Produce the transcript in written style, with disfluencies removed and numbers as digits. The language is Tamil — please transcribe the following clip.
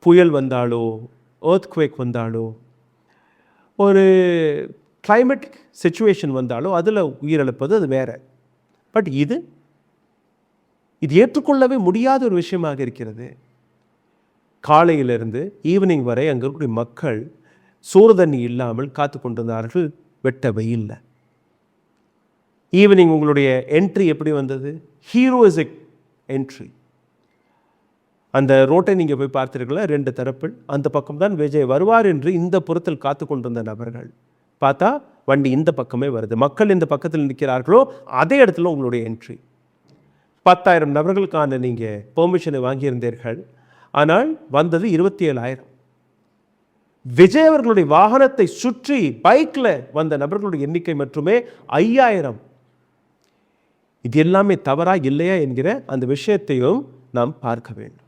புயல் வந்தாலோ எர்த்குவேக் வந்தாலோ ஒரு கிளைமேட் சிச்சுவேஷன் வந்தாலோ அதில் உயிரிழப்பது அது வேற. பட் இது ஏற்றுக்கொள்ளவே முடியாத ஒரு விஷயமாக இருக்கிறது. காலையிலிருந்து ஈவினிங் வரை அங்கே இருக்கக்கூடிய மக்கள் சோறு தண்ணி இல்லாமல் காத்து கொண்டிருந்தார்கள் வெட்ட வெயில்ல. ஈவினிங் உங்களுடைய என்ட்ரி எப்படி வந்தது? Heroic entry. அந்த ரோட்டை நீங்கள் போய் பார்த்தீர்களா? 2 தரப்பில் அந்த பக்கம் தான் விஜய் வருவார் என்று இந்த புறத்தில் காத்து கொண்டிருந்த நபர்கள் பார்த்தா வண்டி இந்த பக்கமே வருது. மக்கள் இந்த பக்கத்தில் நிற்கிறார்களோ அதே இடத்துல உங்களுடைய என்ட்ரி. 10,000 நபர்களுக்கான நீங்கள் பெர்மிஷனை வாங்கியிருந்தீர்கள். ஆனால் வந்தது 27,000. விஜய் அவர்களுடைய வாகனத்தை சுற்றி பைக்கில் வந்த நபர்களுடைய எண்ணிக்கை மட்டுமே 5,000. இது எல்லாமே தவறா இல்லையா என்கிற அந்த விஷயத்தையும் நாம் பார்க்க வேண்டும்.